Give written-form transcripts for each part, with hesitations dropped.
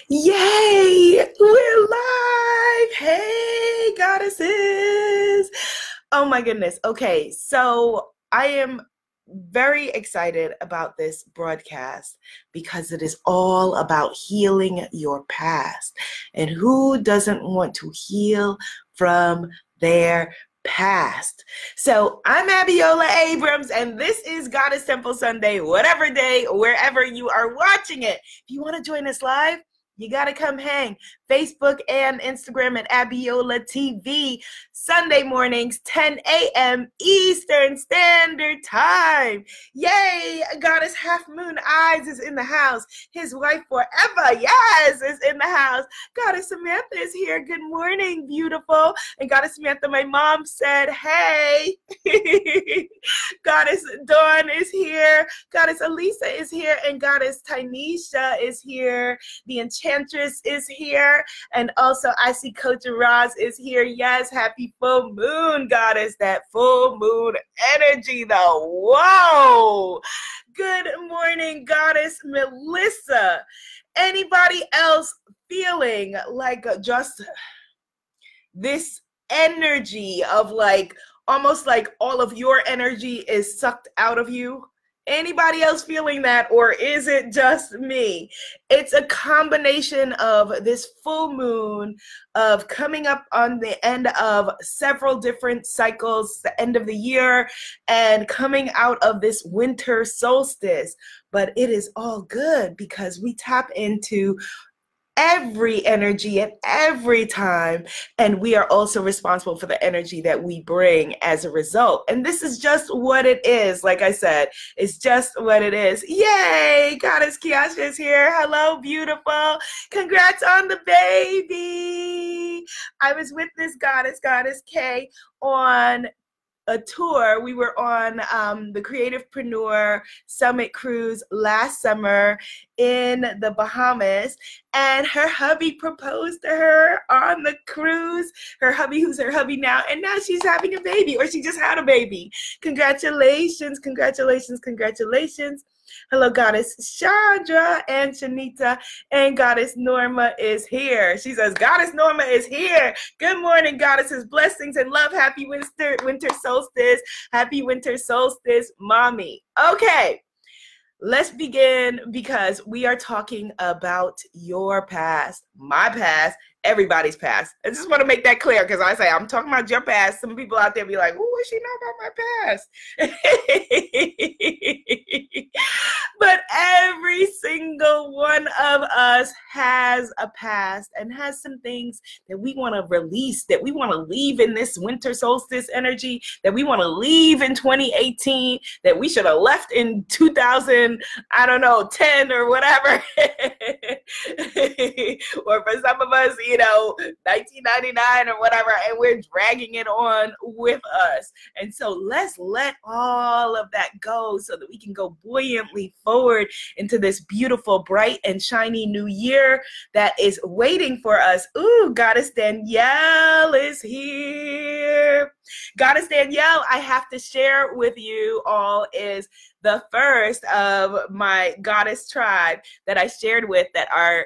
Yay! We're live! Hey, goddesses! Oh my goodness. Okay, so I am very excited about this broadcast because it is all about healing your past. And who doesn't want to heal from their past? So I'm Abiola Abrams, and this is Goddess Temple Sunday, whatever day, wherever you are watching it. If you want to join us live, you got to come hang. Facebook and Instagram at Abiola TV, Sunday mornings, 10 a.m. Eastern Standard Time. Yay! Goddess Half Moon Eyes is in the house. His wife forever, yes, is in the house. Goddess Samantha is here. Good morning, beautiful. And Goddess Samantha, my mom said, hey. Goddess Dawn is here. Goddess Elisa is here. And Goddess Tynesha is here. The Enchantress is here. And also, I see Coach Roz is here. Yes, happy full moon, goddess. That full moon energy, though. Whoa. Good morning, goddess Melissa. Anybody else feeling like just this energy of like, almost like all of your energy is sucked out of you? Anybody else feeling that, or is it just me? It's a combination of this full moon, of coming up on the end of several different cycles, the end of the year, and coming out of this winter solstice. But it is all good because we tap into every energy at every time, and we are also responsible for the energy that we bring as a result. And this is just what it is. Like I said, it's just what it is. Yay! Goddess Kiasha is here. Hello, beautiful. Congrats on the baby. I was with this goddess K, on a tour. We were on the Creativepreneur Summit Cruise last summer in the Bahamas, and her hubby proposed to her on the cruise. Her hubby, who's her hubby now, and now she's having a baby, or she just had a baby. Congratulations, congratulations, congratulations. Hello, Goddess Chandra and Shanita, and Goddess Norma is here. She says, Goddess Norma is here. Good morning, goddesses. Blessings and love. Happy winter solstice. Happy winter solstice, mommy. Okay, let's begin, because we are talking about your past, my past, everybody's past. I just want to make that clear, because I say I'm talking about your past. Some people out there be like, "Oh, what she know about my past?" But every single one of us has a past and has some things that we want to release, that we want to leave in this winter solstice energy, that we want to leave in 2018, that we should have left in 2000, I don't know, 10 or whatever. Or for some of us, 1999 or whatever, and we're dragging it on with us. And so let's let all of that go so that we can go buoyantly forward into this beautiful, bright, and shiny new year that is waiting for us. Ooh, Goddess Danielle is here. Goddess Danielle, I have to share with you all, is the first of my goddess tribe that I shared with, that our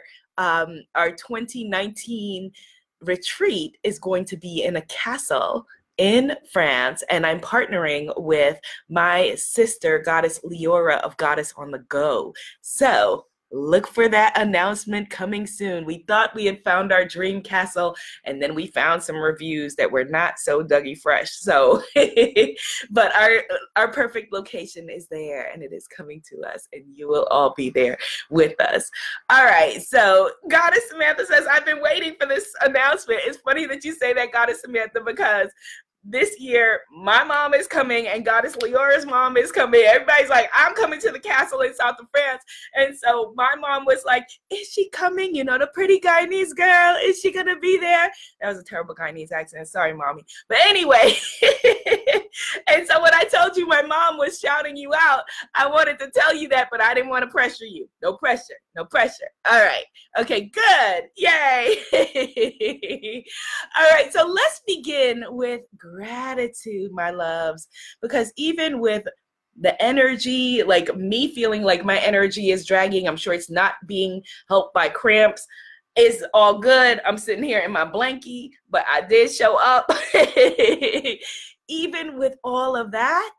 2019 retreat is going to be in a castle in France, and I'm partnering with my sister, Goddess Leora of Goddess on the Go. So look for that announcement coming soon. We thought we had found our dream castle, and then we found some reviews that were not so Dougie fresh. So, but our perfect location is there, and it is coming to us, and you will all be there with us. All right. So Goddess Samantha says, I've been waiting for this announcement. It's funny that you say that, Goddess Samantha, because this year, my mom is coming, and Goddess Leora's mom is coming. Everybody's like, I'm coming to the castle in south of France. And so my mom was like, is she coming? The pretty Guyanese girl, is she going to be there? That was a terrible Guyanese accent. Sorry, mommy. But anyway, and so when I told you my mom was shouting you out, I wanted to tell you that, but I didn't want to pressure you. No pressure. No pressure. All right. Okay, good. Yay. All right. So let's begin with gratitude, my loves, because even with the energy, like me feeling like my energy is dragging, I'm sure it's not being helped by cramps. It's all good. I'm sitting here in my blankie, but I did show up. Even with all of that,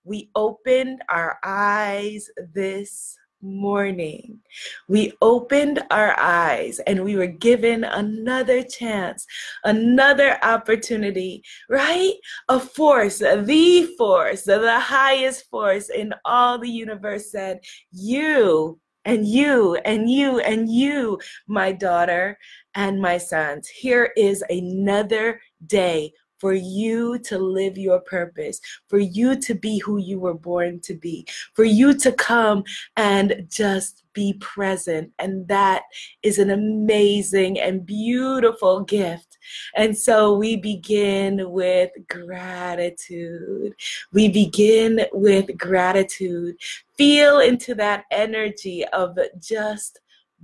we opened our eyes this morning. We opened our eyes and we were given another chance, another opportunity, right? A force, the highest force in all the universe said, you and you and you and you, my daughter and my sons, here is another day for you to live your purpose, for you to be who you were born to be, for you to come and just be present. And that is an amazing and beautiful gift. And so we begin with gratitude. We begin with gratitude. Feel into that energy of just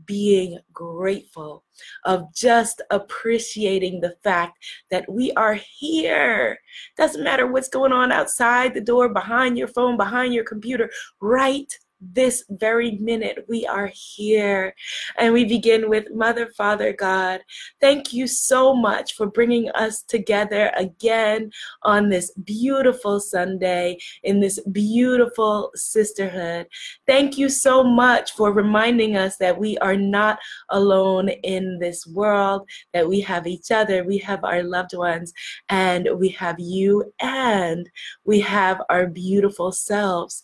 being grateful, of just appreciating the fact that we are here. Doesn't matter what's going on outside the door, behind your phone, behind your computer, right this very minute, we are here. And we begin with Mother, Father, God. Thank you so much for bringing us together again on this beautiful Sunday, in this beautiful sisterhood. Thank you so much for reminding us that we are not alone in this world, that we have each other, we have our loved ones, and we have you, and we have our beautiful selves.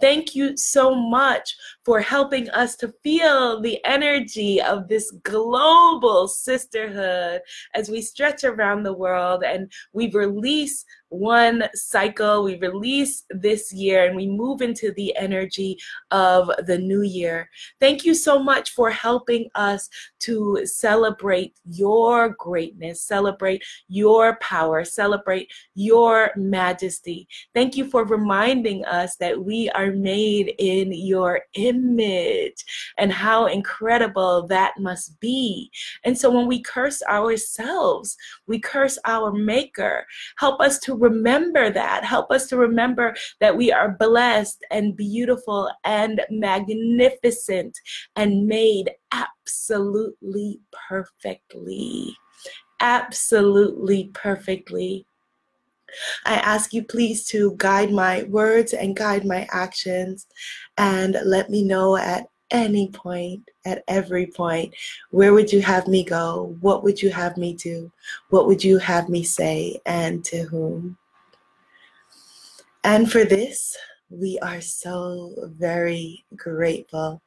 Thank you so much for helping us to feel the energy of this global sisterhood as we stretch around the world and we release one cycle, we release this year, and we move into the energy of the new year. Thank you so much for helping us to celebrate your greatness, celebrate your power, celebrate your majesty. Thank you for reminding us that we are made in your image and how incredible that must be. And so when we curse ourselves, we curse our maker. Help us to remember that. Help us to remember that we are blessed and beautiful and magnificent and made absolutely perfectly. Absolutely perfectly. I ask you please to guide my words and guide my actions, and let me know at any point, at every point, where would you have me go? What would you have me do? What would you have me say, and to whom? And for this, we are so very grateful.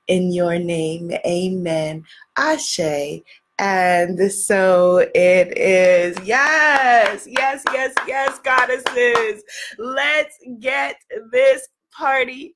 In your name, amen. Ashe. And so it is. Yes, yes, yes, yes, goddesses. Let's get this party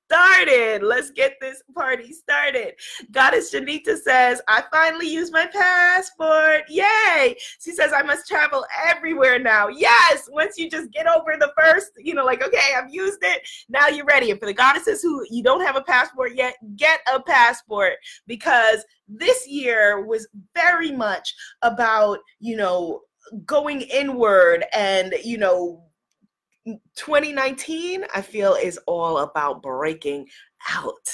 started. Let's get this party started. Goddess Janita says, I finally used my passport. Yay. She says, I must travel everywhere now. Yes. Once you just get over the first, like, okay, I've used it. Now you're ready. And for the goddesses who you don't have a passport yet, get a passport, because this year was very much about, going inward, and, 2019, I feel, is all about breaking out,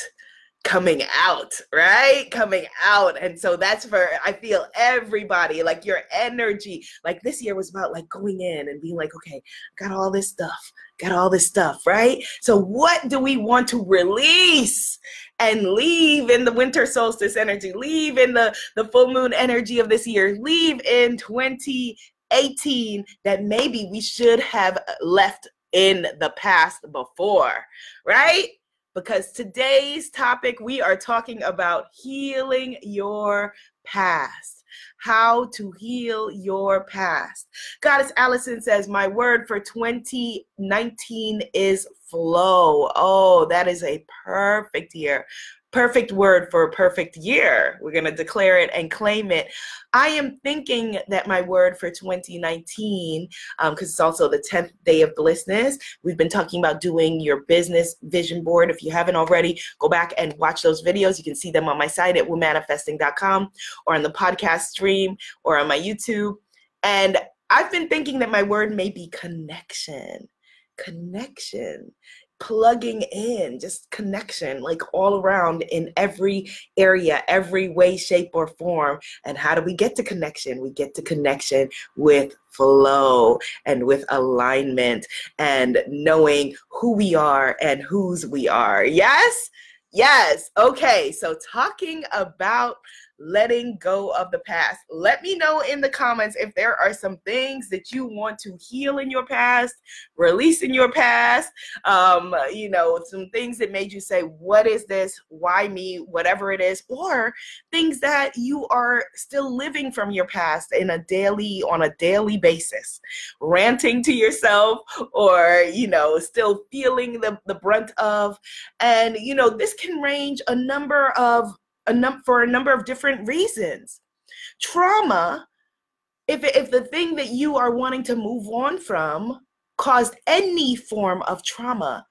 coming out, right? Coming out. And so that's for, I feel, everybody, like your energy. Like this year was about like going in and being like, okay, got all this stuff, right? So what do we want to release and leave in the winter solstice energy, leave in the full moon energy of this year, leave in 2018 that maybe we should have left in the past before, right? Because today's topic, we are talking about healing your past. How to heal your past. Goddess Allison says, my word for 2019 is flow. Oh, that is a perfect year. Perfect word for a perfect year. We're going to declare it and claim it. I am thinking that my word for 2019, because it's also the 10th day of Blissness. We've been talking about doing your business vision board. If you haven't already, go back and watch those videos. You can see them on my site at womanifesting.com, or on the podcast stream, or on my YouTube. And I've been thinking that my word may be connection. Connection. plugging in, just connection, like all around in every area, every way, shape, or form. And how do we get to connection? We get to connection with flow and with alignment and knowing who we are and whose we are. Yes? Yes. Okay. So talking about letting go of the past. Let me know in the comments if there are some things that you want to heal in your past, release in your past, you know, some things that made you say, what is this? Why me? Whatever it is, or things that you are still living from your past on a daily basis, ranting to yourself, or, you know, still feeling the brunt of. And, you know, this can range for a number of different reasons. Trauma, if the thing that you are wanting to move on from caused any form of trauma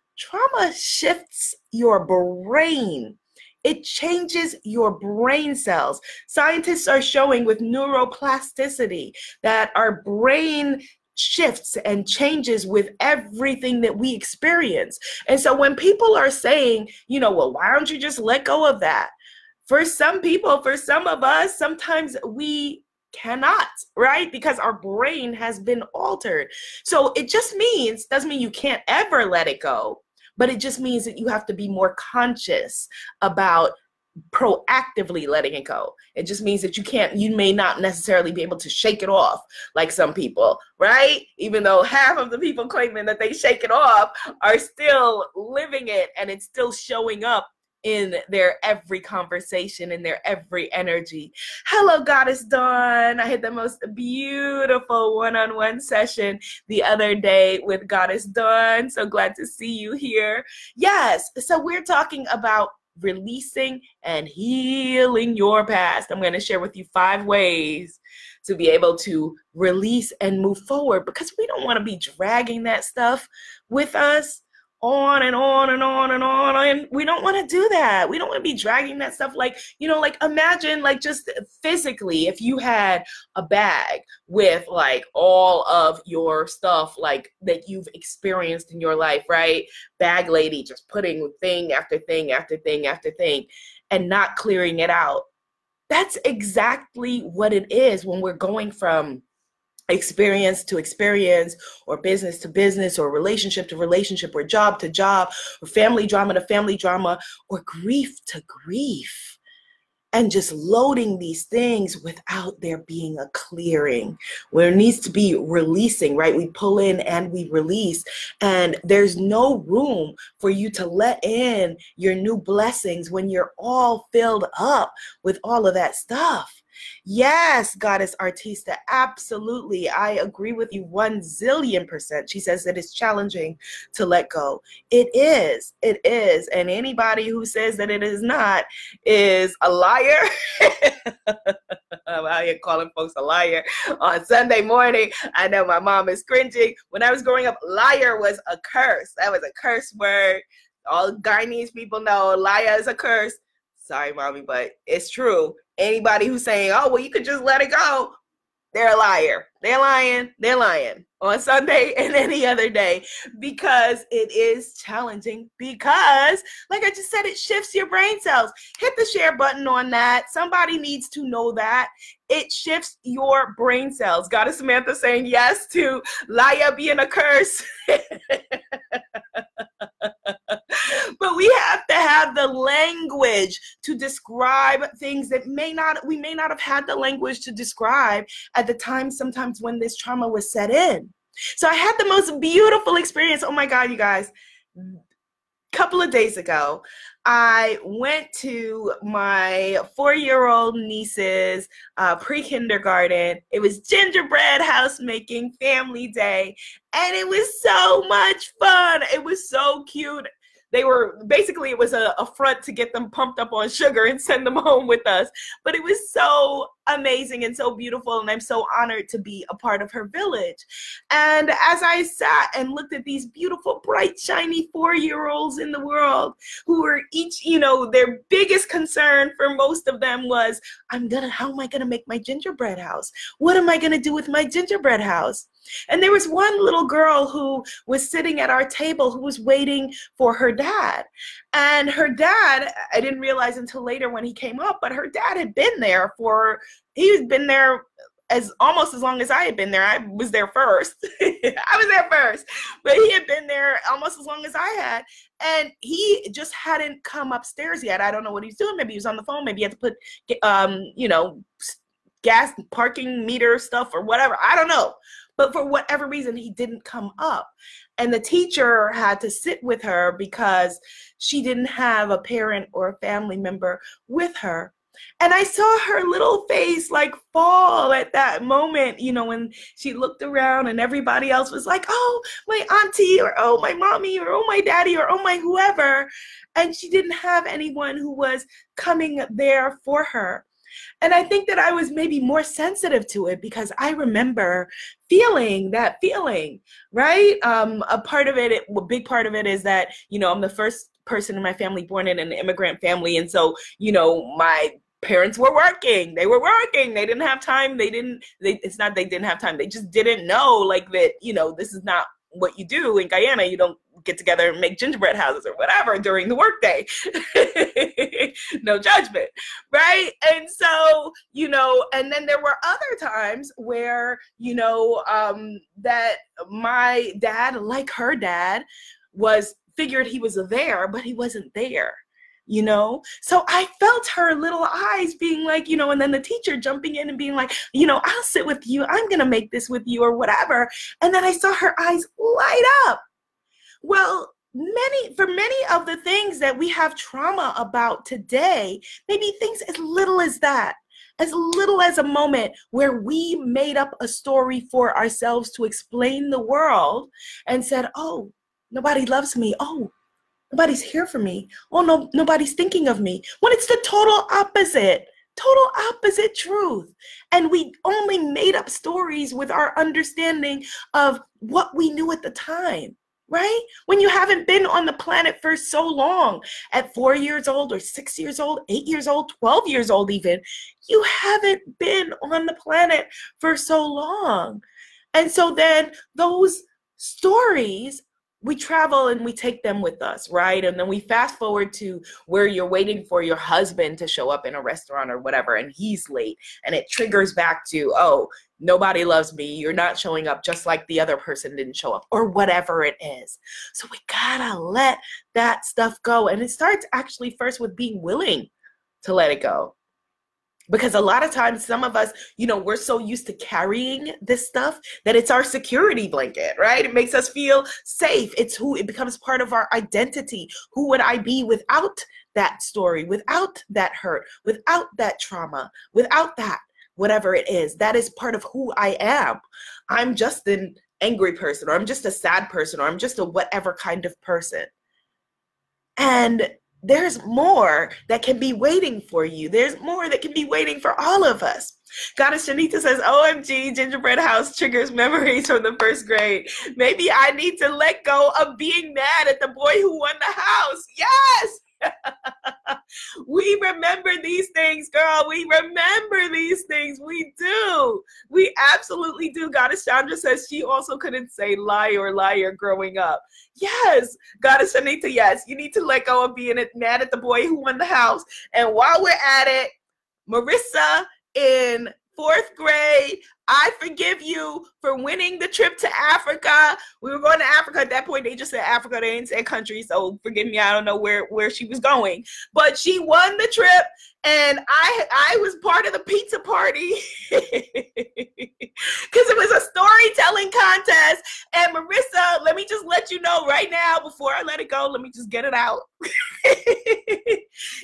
shifts your brain. It changes your brain cells. Scientists are showing with neuroplasticity that our brain shifts and changes with everything that we experience. And so when people are saying, you know, well, why don't you just let go of that? For some people, for some of us, sometimes we cannot, right? Because our brain has been altered. So it just doesn't mean you can't ever let it go, but it just means that you have to be more conscious about proactively letting it go. It just means that you may not necessarily be able to shake it off like some people, right? Even though half of the people claiming that they shake it off are still living it, and it's still showing up in their every conversation, in their every energy. Hello, Goddess Dawn. I had the most beautiful one-on-one session the other day with Goddess Dawn. So glad to see you here. Yes, so we're talking about releasing and healing your past. I'm going to share with you 5 ways to be able to release and move forward, because we don't want to be dragging that stuff with us on and on and on and on. And we don't want to do that. We don't want to be dragging that stuff. Like, you know, like imagine like just physically, if you had a bag with like all of your stuff like that you've experienced in your life, right? Bag lady just putting thing after thing after thing after thing and not clearing it out. That's exactly what it is when we're going from experience to experience, or business to business, or relationship to relationship, or job to job, or family drama to family drama, or grief to grief. And just loading these things without there being a clearing, where it needs to be releasing, right? We pull in and we release, and there's no room for you to let in your new blessings when you're all filled up with all of that stuff. Yes, Goddess Artista, absolutely. I agree with you 1,000,000,000%. She says that it's challenging to let go. It is. It is. And anybody who says that it is not is a liar. I'm out here calling folks a liar on Sunday morning. I know my mom is cringing. When I was growing up, liar was a curse. That was a curse word. All Guyanese people know liar is a curse. Sorry, mommy, but it's true. Anybody who's saying, oh, well, you could just let it go, they're a liar. They're lying. They're lying on Sunday and any other day, because it is challenging, because, like I just said, it shifts your brain cells. Hit the share button on that. Somebody needs to know that. It shifts your brain cells. Goddess Samantha saying yes to liar being a curse. But we have to have the language to describe things that we may not have had the language to describe at the time sometimes when this trauma was set in. So I had the most beautiful experience. Oh my God, you guys. A couple of days ago, I went to my 4-year-old niece's pre-kindergarten. It was gingerbread house making family day, and it was so much fun. It was so cute. they were basically, it was a front to get them pumped up on sugar and send them home with us. But it was so amazing and so beautiful, and I'm so honored to be a part of her village. And as I sat and looked at these beautiful, bright, shiny 4-year-olds in the world who were each, you know, their biggest concern for most of them was, how am I gonna make my gingerbread house? What am I gonna do with my gingerbread house? And there was one little girl who was sitting at our table who was waiting for her dad. And her dad, I didn't realize until later when he came up, but her dad had been there he'd been there almost as long as I had been there. I was there first. I was there first, but he had been there almost as long as I had. And he just hadn't come upstairs yet. I don't know what he's doing. Maybe he was on the phone. Maybe he had to put, you know, gas parking meter stuff or whatever. I don't know. But for whatever reason, he didn't come up. And the teacher had to sit with her because she didn't have a parent or a family member with her. And I saw her little face like fall at that moment, you know, when she looked around and everybody else was like, oh, my auntie, or oh, my mommy, or oh, my daddy, or oh, my whoever. And she didn't have anyone who was coming there for her. And I think that I was maybe more sensitive to it because I remember feeling that feeling, right? A big part of it is that, you know, I'm the first person in my family born in an immigrant family. And so, you know, my parents were working. They were working. They didn't have time. It's not they didn't have time. They just didn't know, like, that, you know, this is not what you do in Guyana. You don't get together and make gingerbread houses or whatever during the workday. No judgment, right? And so, you know, and then there were other times where, you know, that my dad, like her dad, figured he was there, but he wasn't there. You know, so I felt her little eyes being like, you know, and then the teacher jumping in and being like, you know, I'll sit with you. I'm going to make this with you or whatever. And then I saw her eyes light up. Well, for many of the things that we have trauma about today, maybe things as little as that, as little as a moment where we made up a story for ourselves to explain the world and said, oh, nobody loves me. Oh, nobody's here for me. Oh, no, nobody's thinking of me. When it's the total opposite truth. And we only made up stories with our understanding of what we knew at the time, right? When you haven't been on the planet for so long, at 4 years old or 6 years old, 8 years old, 12 years old even, you haven't been on the planet for so long. And so then those stories, we travel and we take them with us, right? And then we fast forward to where you're waiting for your husband to show up in a restaurant or whatever, and he's late. And it triggers back to, oh, nobody loves me. You're not showing up, just like the other person didn't show up, or whatever it is. So we gotta let that stuff go. And it starts actually first with being willing to let it go. Because a lot of times, some of us, you know, we're so used to carrying this stuff that it's our security blanket, right? It makes us feel safe. It becomes part of our identity. Who would I be without that story, without that hurt, without that trauma, without that, whatever it is? That is part of who I am. I'm just an angry person, or I'm just a sad person, or I'm just a whatever kind of person. And there's more that can be waiting for you. There's more that can be waiting for all of us. Goddess Shanita says, OMG, gingerbread house triggers memories from the first grade. Maybe I need to let go of being mad at the boy who won the house. Yes! We remember these things, girl. We remember these things. We do. We absolutely do. Goddess Chandra says she also couldn't say lie or liar growing up. Yes. Goddess Shanita, yes. You need to let go of being mad at the boy who won the house. And while we're at it, Marissa in 4th grade, I forgive you for winning the trip to Africa. We were going to Africa at that point. They just said Africa. They didn't say country. So forgive me. I don't know where she was going. But she won the trip. And I was part of the pizza party. Because it was a storytelling contest. And Marissa, let me just let you know right now, before I let it go, let me just get it out.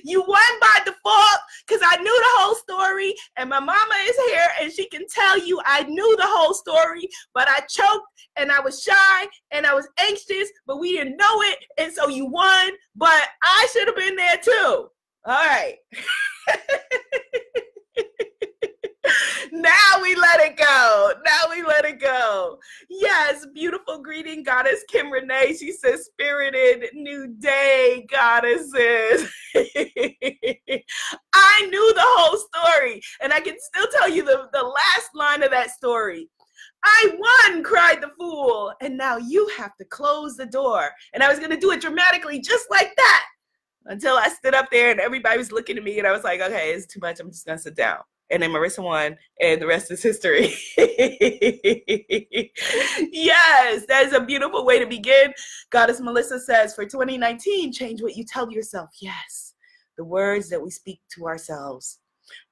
You won by default because I knew the whole story, and my mama is here and she can tell you I knew the whole story, but I choked and I was shy and I was anxious, but we didn't know it, and so you won, but I should have been there too. All right. Now we let it go. Now we let it go. Yes, beautiful greeting, Goddess Kim Renee. She says, spirited new day, goddesses. I knew the whole story, and I can still tell you the last line of that story. I won, cried the fool, and now you have to close the door. And I was going to do it dramatically just like that until I stood up there and everybody was looking at me, and I was like, okay, it's too much. I'm just going to sit down. And then Marissa won, and the rest is history. Yes, that is a beautiful way to begin. Goddess Melissa says, for 2019, change what you tell yourself. Yes, the words that we speak to ourselves.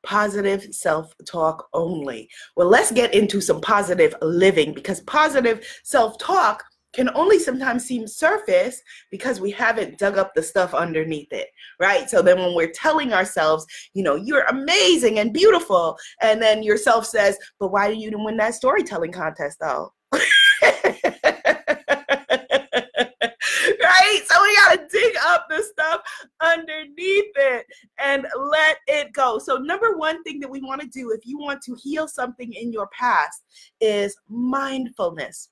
Positive self-talk only. Well, let's get into some positive living, because positive self-talk can only sometimes seem surface because we haven't dug up the stuff underneath it, right? So then when we're telling ourselves, you know, you're amazing and beautiful, and then yourself says, but why did you win that storytelling contest though? Right? So we got to dig up the stuff underneath it and let it go. So number one thing that we want to do if you want to heal something in your past is mindfulness.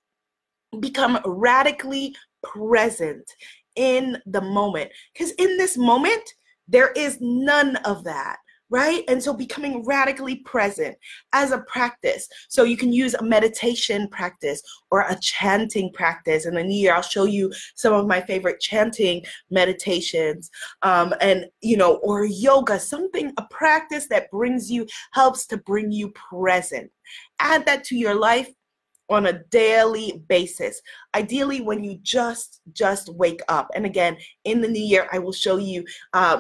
Become radically present in the moment, because in this moment there is none of that, right? And so becoming radically present as a practice. So you can use a meditation practice or a chanting practice. In the new year, I'll show you some of my favorite chanting meditations, and you know, or yoga, a practice that helps to bring you present. Add that to your life on a daily basis, ideally when you just wake up. And again, in the new year, I will show you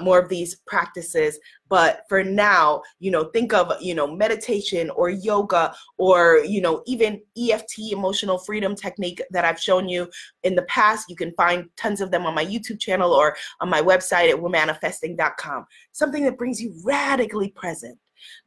more of these practices. But for now, you know, think of, you know, meditation or yoga, or, you know, even EFT, emotional freedom technique that I've shown you in the past. You can find tons of them on my YouTube channel or on my website at wemanifesting.com. Something that brings you radically present.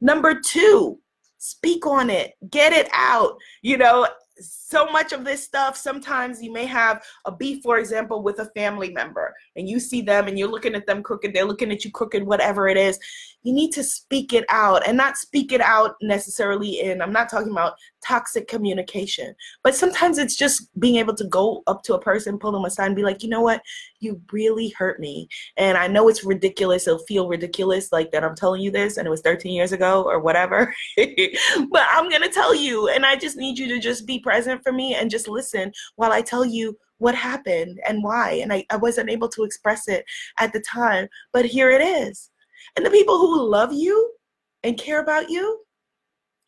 Number two, speak on it, get it out. You know, so much of this stuff, sometimes you may have a beef, for example, with a family member, and you see them and you're looking at them crooked, they're looking at you crooked, whatever it is. You need to speak it out, and not speak it out necessarily in, I'm not talking about toxic communication, but sometimes it's just being able to go up to a person, pull them aside and be like, you know what, you really hurt me. And I know it's ridiculous. It'll feel ridiculous like that I'm telling you this and it was 13 years ago or whatever, but I'm going to tell you, and I just need you to just be present for me and just listen while I tell you what happened and why. And I wasn't able to express it at the time, but here it is. And the people who love you and care about you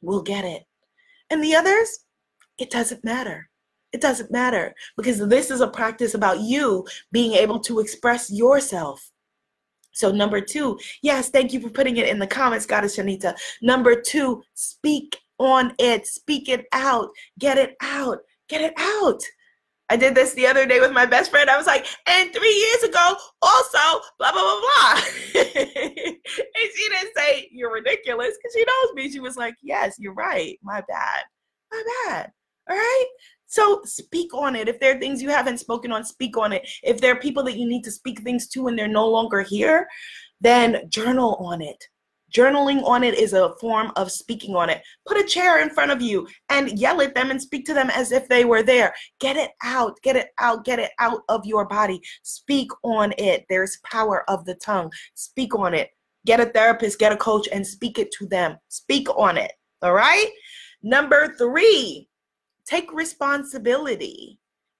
will get it. And the others, it doesn't matter. It doesn't matter, because this is a practice about you being able to express yourself. So number two, yes, thank you for putting it in the comments, Goddess Shanita. Number two, speak on it, speak it out, get it out, get it out. I did this the other day with my best friend. I was like, and 3 years ago, also, blah, blah, blah, blah. And she didn't say, you're ridiculous, because she knows me. She was like, yes, you're right. My bad. My bad. All right? So speak on it. If there are things you haven't spoken on, speak on it. If there are people that you need to speak things to and they're no longer here, then journal on it. Journaling on it is a form of speaking on it. Put a chair in front of you and yell at them and speak to them as if they were there. Get it out, get it out, get it out of your body. Speak on it. There's power of the tongue. Speak on it. Get a therapist, get a coach, and speak it to them. Speak on it. All right? Number three, take responsibility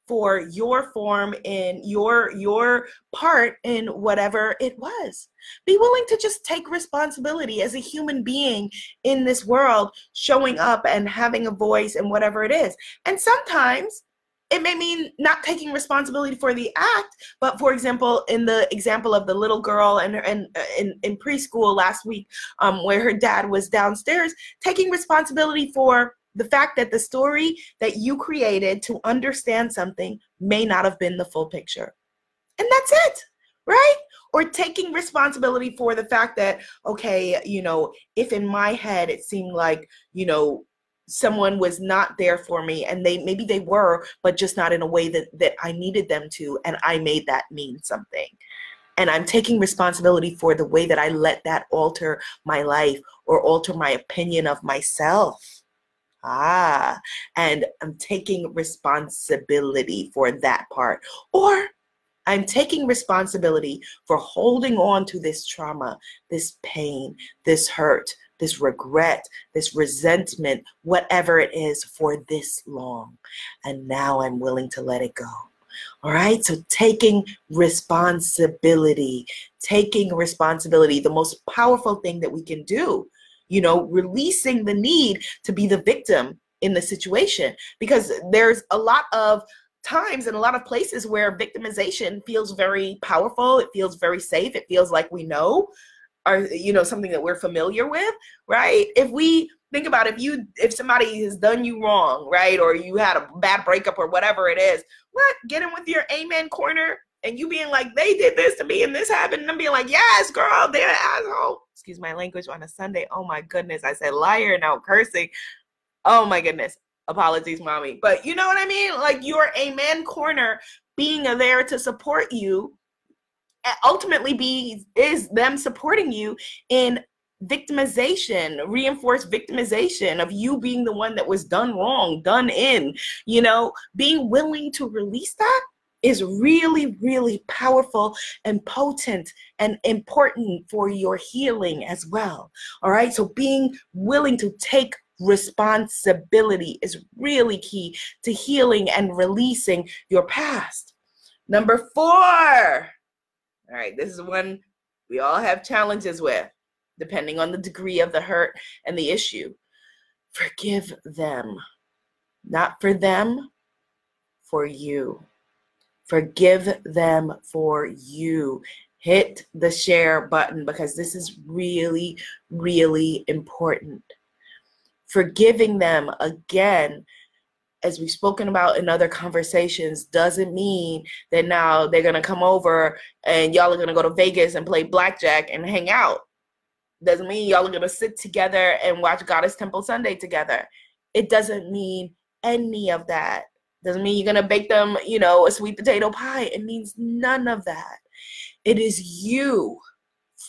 for your form in your part in whatever it was. Be willing to just take responsibility as a human being in this world, showing up and having a voice in whatever it is. And sometimes it may mean not taking responsibility for the act, but for example, in the example of the little girl in preschool last week, where her dad was downstairs, taking responsibility for the fact that the story that you created to understand something may not have been the full picture. And that's it, right? Or taking responsibility for the fact that, okay, you know, if in my head it seemed like, you know, someone was not there for me, and maybe they were, but just not in a way that I needed them to, and I made that mean something. And I'm taking responsibility for the way that I let that alter my life or alter my opinion of myself. And I'm taking responsibility for that part. Or I'm taking responsibility for holding on to this trauma, this pain, this hurt, this regret, this resentment, whatever it is, for this long. And now I'm willing to let it go. All right, so taking responsibility, the most powerful thing that we can do, you know, releasing the need to be the victim in the situation, because there's a lot of times and a lot of places where victimization feels very powerful. It feels very safe. It feels like we know, or, you know, something that we're familiar with, right? If we think about if somebody has done you wrong, right? Or you had a bad breakup or whatever it is, get in with your amen corner and you being like, they did this to me and this happened. And I'm being like, yes, girl, they're an asshole. Excuse my language on a Sunday. Oh my goodness. I said liar, now cursing. Oh my goodness. Apologies, mommy. But you know what I mean? Like, your amen corner being there to support you ultimately is them supporting you in victimization, reinforced victimization of you being the one that was done wrong, done in, you know. Being willing to release that is really, really powerful and potent and important for your healing as well. All right. So being willing to take responsibility is really key to healing and releasing your past. Number 4. All right. This is one we all have challenges with, depending on the degree of the hurt and the issue. Forgive them. Not for them, for you. Forgive them for you. Hit the share button, because this is really, really important. Forgiving them, again, as we've spoken about in other conversations, doesn't mean that now they're going to come over and y'all are going to go to Vegas and play blackjack and hang out. Doesn't mean y'all are going to sit together and watch Goddess Temple Sunday together. It doesn't mean any of that. Doesn't mean you're going to bake them, you know, a sweet potato pie. It means none of that. It is you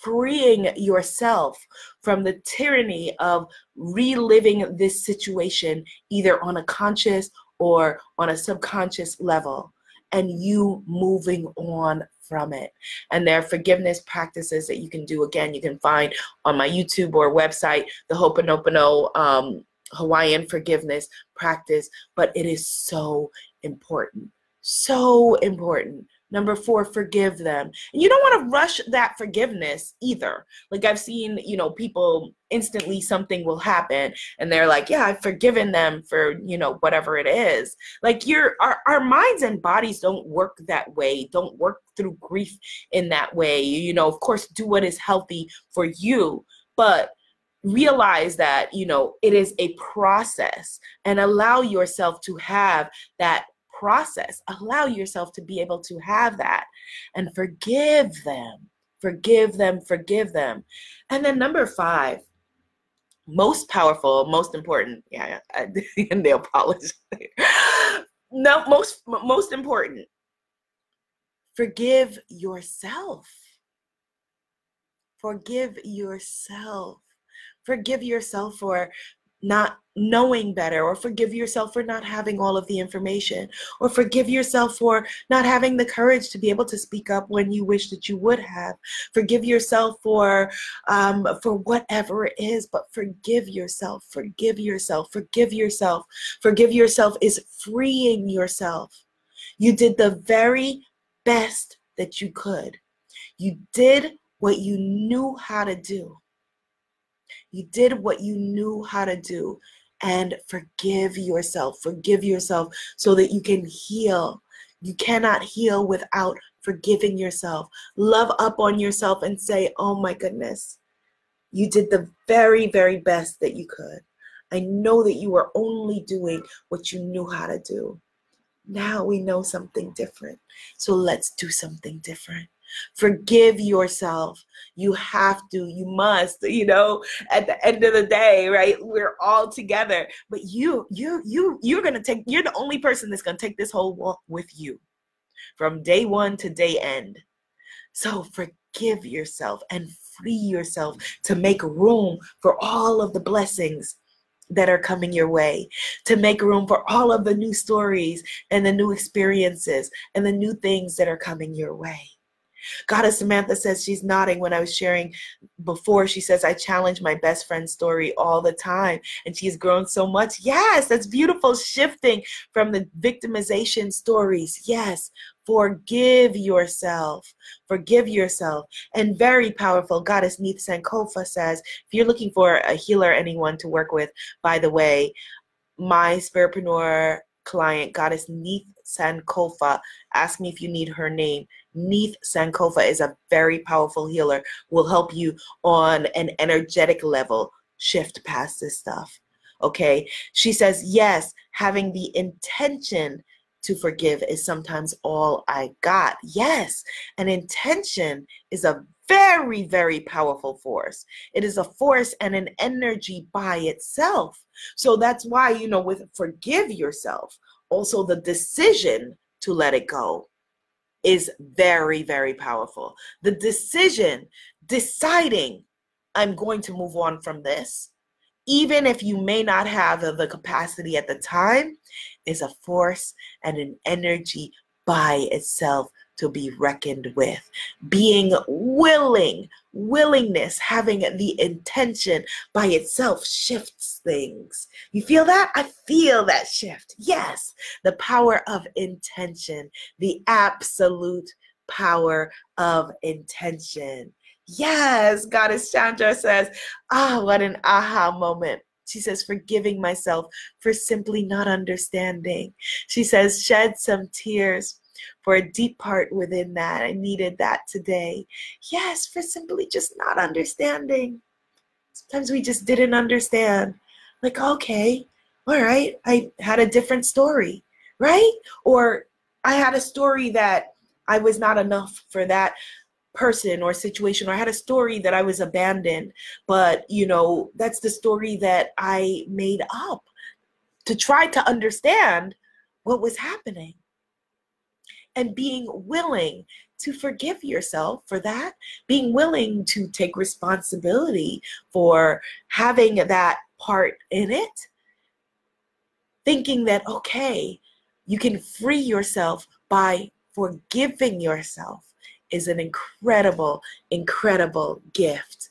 freeing yourself from the tyranny of reliving this situation, either on a conscious or on a subconscious level, and you moving on from it. And there are forgiveness practices that you can do. Again, you can find on my YouTube or website, the Ho'oponopono Hawaiian forgiveness practice, but it is so important. So important. Number 4, forgive them. And you don't want to rush that forgiveness either. Like, I've seen, you know, people instantly something will happen and they're like, yeah, I've forgiven them for, you know, whatever it is. Like, our minds and bodies don't work that way. Don't work through grief in that way. You know, of course, do what is healthy for you, but realize that, you know, it is a process, and allow yourself to have that process. Allow yourself to be able to have that, and forgive them, forgive them, forgive them. And then number 5, most powerful, most important. Yeah, and they apologize. No, most important. Forgive yourself. Forgive yourself. Forgive yourself for not knowing better, or forgive yourself for not having all of the information, or forgive yourself for not having the courage to be able to speak up when you wish that you would have. Forgive yourself for whatever it is, but forgive yourself, forgive yourself, forgive yourself. Forgive yourself is freeing yourself. You did the very best that you could. You did what you knew how to do. You did what you knew how to do, and forgive yourself. Forgive yourself so that you can heal. You cannot heal without forgiving yourself. Love up on yourself and say, oh my goodness, you did the very, very best that you could. I know that you were only doing what you knew how to do. Now we know something different. So let's do something different. Forgive yourself. You have to, you must, at the end of the day, right? We're all together, but you're the only person that's going to take this whole walk with you from day one to day end. So forgive yourself and free yourself to make room for all of the blessings that are coming your way, to make room for all of the new stories and the new experiences and the new things that are coming your way. Goddess Samantha says she's nodding when I was sharing before. She says, I challenge my best friend's story all the time, and she's grown so much. Yes, that's beautiful. Shifting from the victimization stories. Yes, forgive yourself. Forgive yourself. And very powerful, Goddess Neith Sankofa says, if you're looking for a healer, anyone to work with, by the way, my spiritpreneur client, Goddess Neith Sankofa, ask me if you need her name. Neith Sankofa is a very powerful healer, will help you on an energetic level shift past this stuff. Okay, she says, yes, having the intention to forgive is sometimes all I got. Yes, an intention is a very, very powerful force. It is a force and an energy by itself. So that's why, with forgive yourself, also the decision to let it go is very, very powerful. The decision, deciding I'm going to move on from this, even if you may not have the capacity at the time, is a force and an energy by itself to be reckoned with. Being willingness, having the intention by itself shifts things. You feel that? I feel that shift. Yes, the power of intention, the absolute power of intention. Yes, Goddess Chandra says, what an aha moment. She says, forgiving myself for simply not understanding. She says, shed some tears for a deep part within that. I needed that today. Yes, for simply just not understanding. Sometimes we just didn't understand. Like, okay, all right, I had a different story, right? Or I had a story that I was not enough for that person or situation, or I had a story that I was abandoned, but that's the story that I made up to try to understand what was happening. And being willing to forgive yourself for that, being willing to take responsibility for having that part in it, thinking that, okay, you can free yourself by forgiving yourself is an incredible, incredible gift.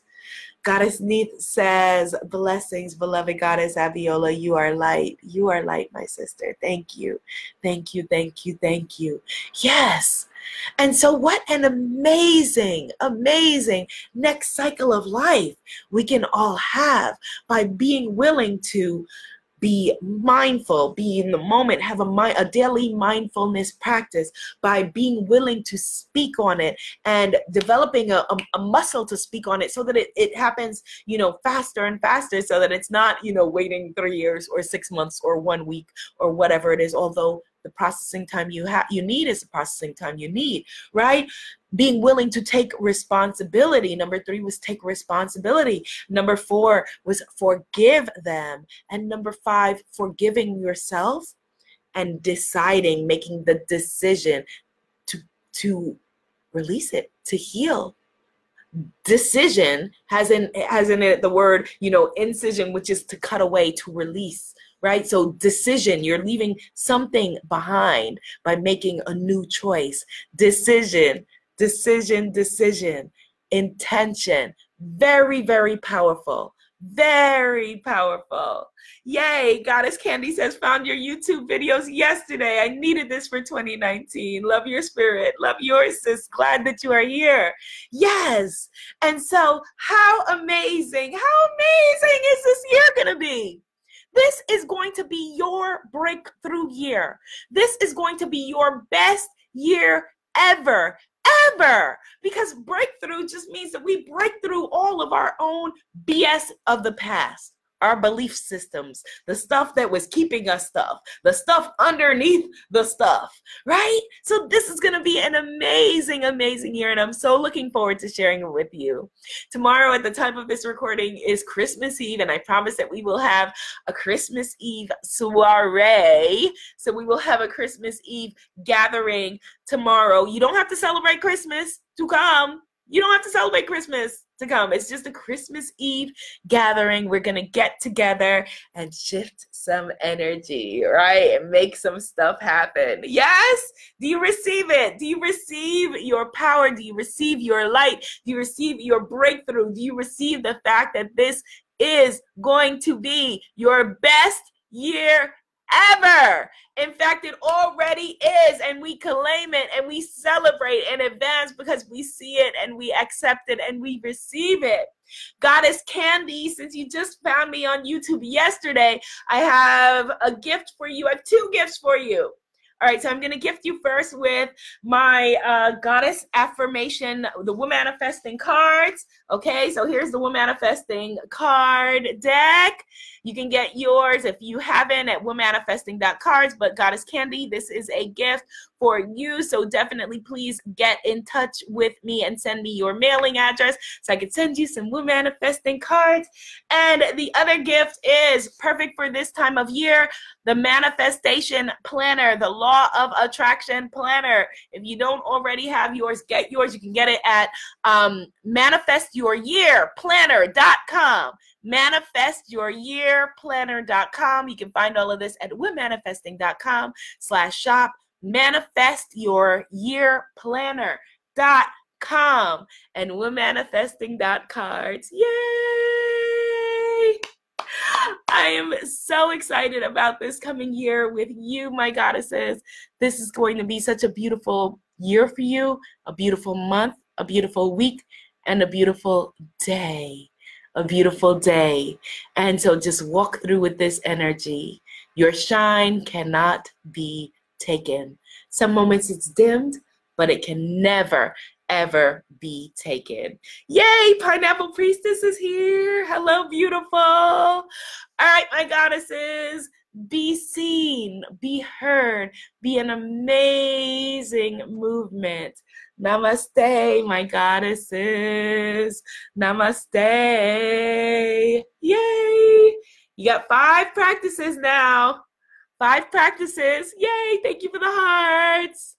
Goddess Neith says, blessings, beloved Goddess Abiola, you are light. You are light, my sister. Thank you. Thank you, thank you, thank you. Yes. And so what an amazing, amazing next cycle of life we can all have by being willing to be mindful, be in the moment, have a daily mindfulness practice by being willing to speak on it and developing a muscle to speak on it so that it happens, faster and faster, so that it's not, waiting 3 years or 6 months or 1 week or whatever it is, although the processing time you need is the processing time you need, right? Being willing to take responsibility. Number 3 was take responsibility. Number 4 was forgive them. And number 5, forgiving yourself and deciding, making the decision to release it, to heal. Decision has in it the word, incision, which is to cut away, to release. Right? So decision, you're leaving something behind by making a new choice. Decision, intention. Very, very powerful. Very powerful. Yay. Goddess Candy says, found your YouTube videos yesterday. I needed this for 2019. Love your spirit. Love yours, sis. Glad that you are here. Yes. And so how amazing is this year going to be? This is going to be your breakthrough year. This is going to be your best year ever. Because breakthrough just means that we break through all of our own BS of the past. our belief systems, the stuff that was keeping us stuff, the stuff underneath the stuff, right? So this is going to be an amazing, amazing year, and I'm so looking forward to sharing it with you. Tomorrow at the time of this recording is Christmas Eve, and I promise that we will have a Christmas Eve soiree. So we will have a Christmas Eve gathering tomorrow. You don't have to celebrate Christmas to come. You don't have to celebrate Christmas to come. It's just a Christmas Eve gathering. We're going to get together and shift some energy, right? And make some stuff happen. Yes? Do you receive it? Do you receive your power? Do you receive your light? Do you receive your breakthrough? Do you receive the fact that this is going to be your best year ever? In fact, it already is, and we claim it and we celebrate in advance because we see it and we accept it and we receive it. Goddess Candy, since you just found me on YouTube yesterday, I have a gift for you. I have 2 gifts for you. All right, so I'm going to gift you first with my Goddess Affirmation, the Woman Manifesting cards. Okay, so here's the Woman Manifesting card deck. You can get yours if you haven't at womanmanifesting.cards, but Goddess Candy, this is a gift for you. So definitely please get in touch with me and send me your mailing address so I can send you some Woman Manifesting cards. And the other gift is perfect for this time of year, the Manifestation Planner, the Law of Attraction Planner. If you don't already have yours, get yours. You can get it at manifestyouryearplanner.com. manifestyouryearplanner.com. You can find all of this at womanmanifesting.com/shop. manifestyouryearplanner.com and womanmanifesting.cards. Yay! I am so excited about this coming year with you, my goddesses. This is going to be such a beautiful year for you, a beautiful month, a beautiful week, and a beautiful day. A beautiful day. And so just walk through with this energy. Your shine cannot be taken. Some moments it's dimmed, but it can never, ever be taken. Yay, Pineapple Priestess is here. Hello, beautiful. All right, my goddesses, be seen, be heard, be an amazing movement. Namaste, my goddesses. Namaste. Yay. You got 5 practices now. 5 practices. Yay. Thank you for the hearts.